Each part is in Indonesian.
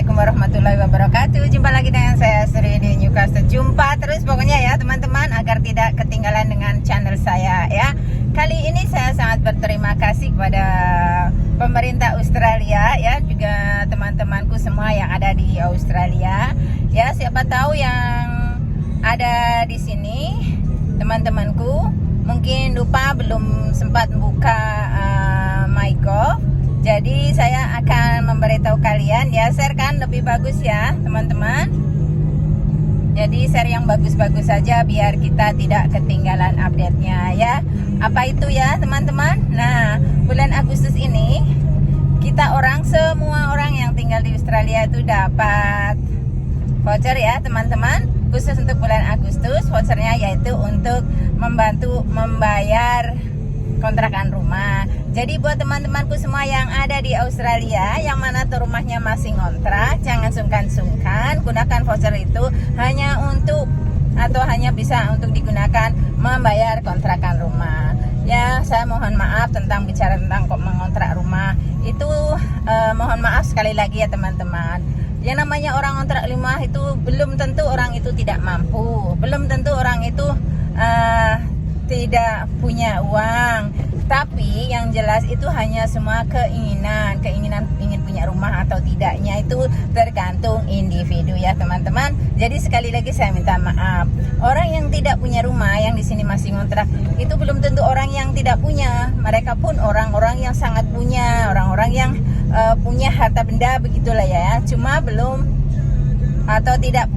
Assalamualaikum warahmatullahi wabarakatuh. Jumpa lagi dengan saya Sri di Newcastle. Jumpa terus pokoknya ya teman-teman, agar tidak ketinggalan dengan channel saya ya. Kali ini saya sangat berterima kasih kepada pemerintah Australia ya, juga teman-temanku semua yang ada di Australia ya. Siapa tahu yang ada di sini teman-temanku mungkin lupa belum sempat buka MyGov. Jadi saya akan memberitahu kalian ya, share kan lebih bagus ya teman-teman. Jadi share yang bagus-bagus saja biar kita tidak ketinggalan update-nya ya. Apa itu ya teman-teman? Nah, bulan Agustus ini kita semua orang yang tinggal di Australia itu dapat voucher ya teman-teman. Khusus untuk bulan Agustus, vouchernya yaitu untuk membantu membayar kontrakan rumah. Jadi buat teman-temanku semua yang ada di Australia, yang mana tuh rumahnya masih ngontrak, jangan sungkan-sungkan gunakan voucher itu hanya untuk atau hanya bisa untuk digunakan membayar kontrakan rumah. Ya, saya mohon maaf tentang bicara tentang kok mengontrak rumah. Itu mohon maaf sekali lagi ya teman-teman. Yang namanya orang kontrak rumah itu belum tentu orang itu tidak mampu, belum tentu orang itu tidak punya uang. Tapi yang jelas itu hanya semua keinginan ingin punya rumah atau tidaknya itu tergantung individu ya teman-teman. Jadi sekali lagi saya minta maaf. Orang yang tidak punya rumah yang di sini masih ngontrak itu belum tentu orang yang tidak punya. Mereka pun orang-orang yang sangat punya, orang-orang yang punya harta benda begitulah ya. Cuma belum atau tidak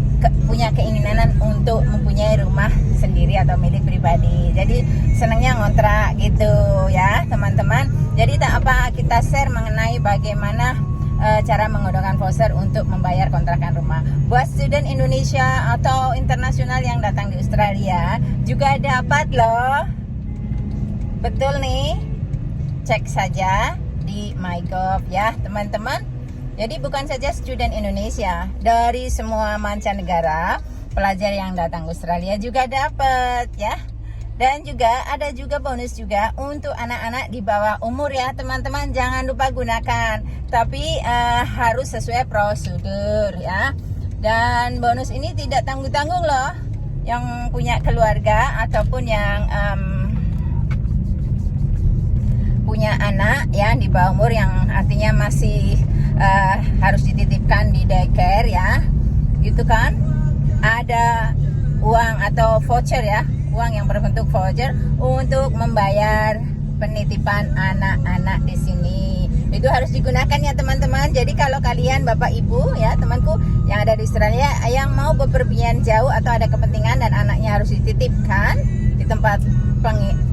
punya keinginan untuk mempunyai rumah sendiri atau milik pribadi. Jadi senangnya ngontrak gitu ya teman-teman. Jadi tak apa, kita share mengenai bagaimana cara menggunakan voucher untuk membayar kontrakan rumah. Buat student Indonesia atau internasional yang datang di Australia juga dapat loh. Betul nih, cek saja di MyGov ya teman-teman. Jadi bukan saja student Indonesia, dari semua mancanegara, pelajar yang datang ke Australia juga dapat ya. Dan juga ada juga bonus juga untuk anak-anak di bawah umur ya teman-teman. Jangan lupa gunakan, tapi harus sesuai prosedur ya. Dan bonus ini tidak tanggung-tanggung loh. Yang punya keluarga ataupun yang punya anak ya di bawah umur, yang artinya masih harus dititipkan di daycare ya, gitu kan, ada uang atau voucher ya, uang yang berbentuk voucher untuk membayar penitipan anak-anak di sini. Itu harus digunakan ya teman-teman. Jadi kalau kalian bapak ibu ya temanku yang ada di Australia yang mau bepergian jauh atau ada kepentingan dan anaknya harus dititipkan di tempat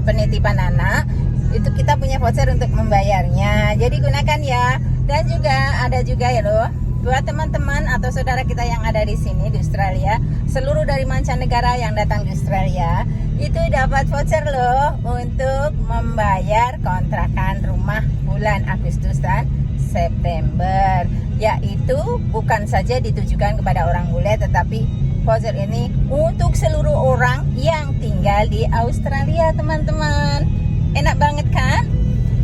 penitipan anak, itu kita punya voucher untuk membayarnya. Jadi gunakan ya. Dan juga ada juga ya loh, buat teman-teman atau saudara kita yang ada di sini di Australia, seluruh dari mancanegara yang datang di Australia, itu dapat voucher loh untuk membayar kontrakan rumah bulan Agustus dan September. Yaitu bukan saja ditujukan kepada orang bule, tetapi voucher ini untuk seluruh orang yang tinggal di Australia teman-teman. Enak banget kan?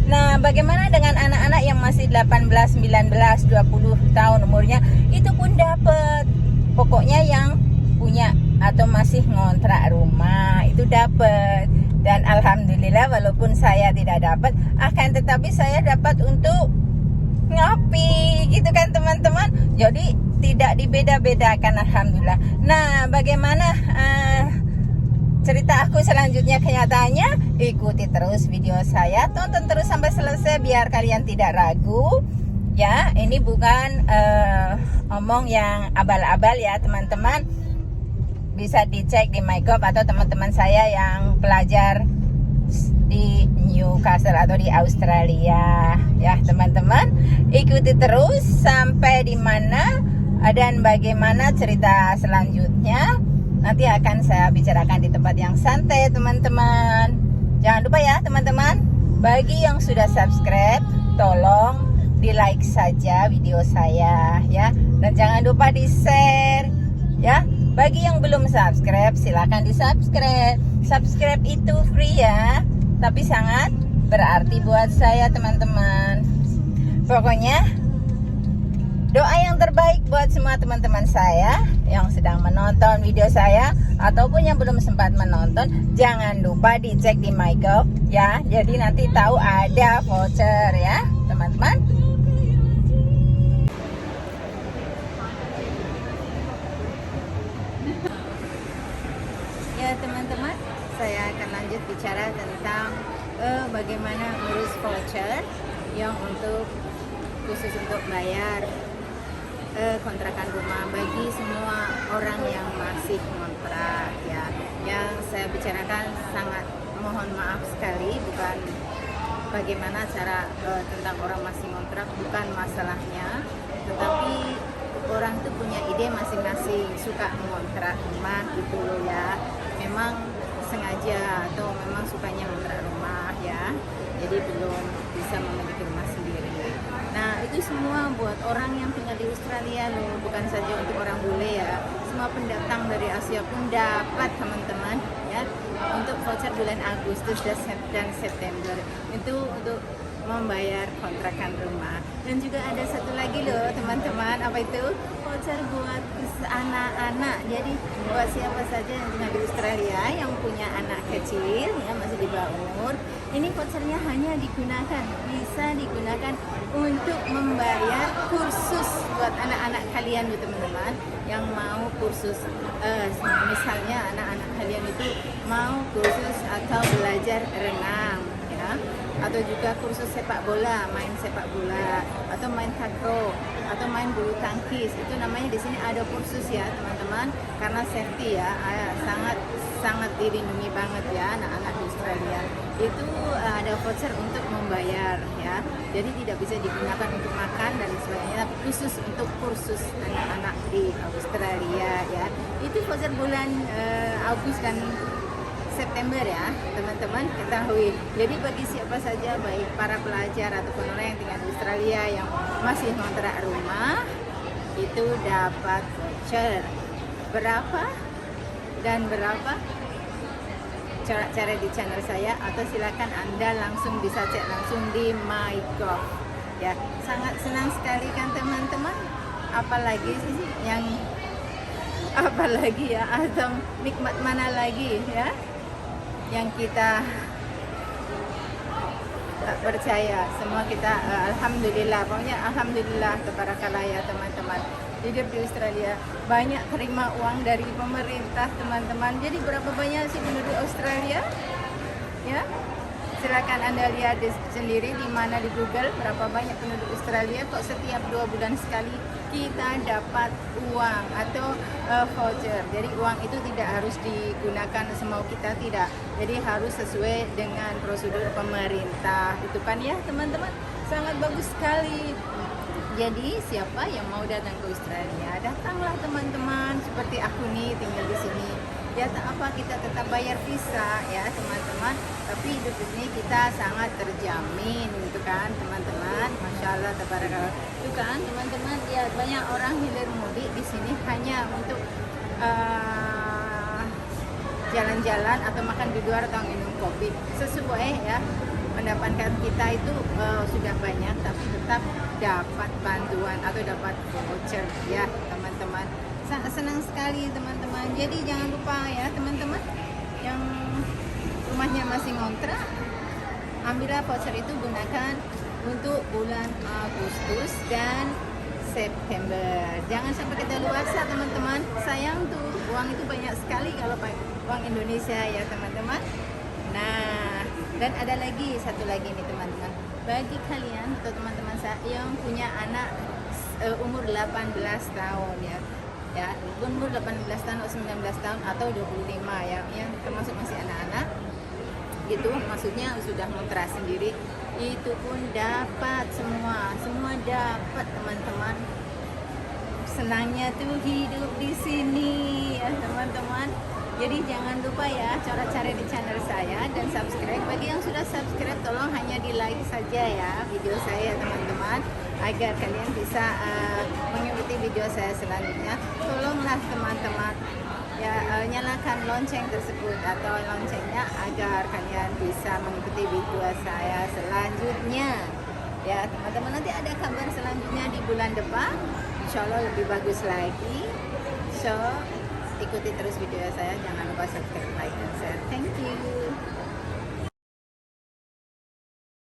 Nah, bagaimana dengan anak-anak yang masih 18, 19, 20 tahun umurnya? Itu pun dapat. Pokoknya yang punya atau masih ngontrak rumah itu dapat. Dan alhamdulillah walaupun saya tidak dapat, akan tetapi saya dapat untuk ngopi gitu kan teman-teman. Jadi tidak dibeda-bedakan, alhamdulillah. Nah, bagaimana cerita aku selanjutnya kenyataannya? Ikuti terus video saya, tonton terus sampai selesai biar kalian tidak ragu ya. Ini bukan omong yang abal-abal ya teman-teman. Bisa dicek di MyGov atau teman-teman saya yang pelajar di Newcastle atau di Australia ya teman-teman. Ikuti terus sampai di mana dan bagaimana cerita selanjutnya. Nanti akan saya bicarakan di tempat yang santai teman-teman. Jangan lupa ya teman-teman, bagi yang sudah subscribe, tolong di like saja video saya ya. Dan jangan lupa di share ya. Bagi yang belum subscribe, silakan di subscribe. Subscribe itu free ya, tapi sangat berarti buat saya teman-teman. Pokoknya Doa yang terbaik buat semua teman-teman saya yang sedang menonton video saya ataupun yang belum sempat menonton, jangan lupa dicek di MyGov ya. Jadi nanti tahu ada voucher ya, teman-teman. Ya teman-teman, saya akan lanjut bicara tentang bagaimana ngurus voucher yang khusus untuk bayar kontrakan rumah bagi semua orang yang masih ngontrak ya. Yang saya bicarakan sangat mohon maaf sekali, bukan bagaimana cara tentang orang masih ngontrak, bukan masalahnya, tetapi orang itu punya ide masing-masing, suka mengontrak rumah gitu loh ya. Memang sengaja atau memang sukanya ngontrak rumah ya, jadi belum bisa memiliki rumah sendiri. Nah itu semua buat orang yang tinggal di Australia loh, bukan saja untuk orang bule ya. Semua pendatang dari Asia pun dapat teman-teman ya, untuk voucher bulan Agustus dan September itu untuk membayar kontrakan rumah. Dan juga ada satu lagi loh teman-teman, apa itu? Voucher buat anak-anak. Jadi buat siapa saja yang tinggal di Australia yang punya anak kecil ya, masih di bawah umur, ini vouchernya hanya bisa digunakan untuk membayar kursus buat anak-anak kalian gitu teman-teman, yang mau kursus misalnya anak-anak kalian itu mau kursus atau belajar renang ya, atau juga kursus sepak bola, main sepak bola, atau main takraw, atau main bulu tangkis. Itu namanya di sini ada kursus ya teman-teman, karena safety ya, sangat dilindungi banget ya anak-anak di Australia. Itu ada voucher untuk membayar ya, jadi tidak bisa digunakan untuk makan dan sebagainya, khusus untuk kursus anak-anak di Australia ya. Itu voucher bulan Agustus dan September ya teman-teman, ketahui. Jadi bagi siapa saja, baik para pelajar ataupun orang yang tinggal di Australia yang masih ngontrak rumah, itu dapat voucher. Berapa dan berapa? Cara di channel saya, atau silakan Anda langsung bisa cek langsung di MyGov ya. Sangat senang sekali kan teman-teman, apalagi ya, atau nikmat mana lagi ya yang kita tak percaya. Semua kita alhamdulillah, pokoknya alhamdulillah tabarakallah ya teman-teman. Hidup di Australia banyak terima uang dari pemerintah teman-teman. Jadi berapa banyak sih penduduk Australia ya, silakan Anda lihat sendiri di mana di Google, berapa banyak penduduk Australia. Kok setiap 2 bulan sekali kita dapat uang atau voucher. Jadi uang itu tidak harus digunakan semau kita, tidak. Jadi harus sesuai dengan prosedur pemerintah. Itu kan ya teman-teman, sangat bagus sekali. Jadi siapa yang mau datang ke Australia, datanglah teman-teman. Seperti aku nih tinggal di sini. Ya tak apa, kita tetap bayar visa ya teman-teman, tapi hidup di sini kita sangat terjamin gitu kan teman-teman. Masya Allah tabarakallah. Itu kan teman-teman, ya banyak orang hilir mudik di sini hanya untuk jalan-jalan atau makan di luar atau minum kopi. Sesuai ya, mendapatkan kita itu sudah banyak, tapi tetap dapat bantuan atau dapat voucher ya teman-teman. Sangat senang sekali teman-teman. Jadi jangan lupa ya teman-teman yang rumahnya masih ngontrak, ambillah voucher itu, gunakan untuk bulan Agustus dan September. Jangan sampai kedaluarsa teman-teman. Sayang tuh, uang itu banyak sekali kalau pakai uang Indonesia ya teman-teman. Nah, dan ada lagi satu lagi nih teman-teman, bagi kalian atau teman-teman saya yang punya anak umur 18 tahun ya, umur 18 tahun atau 19 tahun atau 25 ya, yang termasuk masih anak-anak gitu, maksudnya sudah ngontrak sendiri, itu pun dapat, semua dapat teman-teman. Senangnya tuh hidup di sini ya teman-teman. Jadi jangan lupa ya cara-cara di channel saya dan subscribe. Bagi yang sudah subscribe, tolong hanya di like saja ya video saya teman-teman, agar kalian bisa mengikuti video saya selanjutnya. Tolonglah teman-teman ya, nyalakan lonceng tersebut atau loncengnya agar kalian bisa mengikuti video saya selanjutnya ya teman-teman. Nanti ada kabar selanjutnya di bulan depan. insya Allah lebih bagus lagi. So ikuti terus video saya, jangan lupa subscribe, like, dan share. Thank you.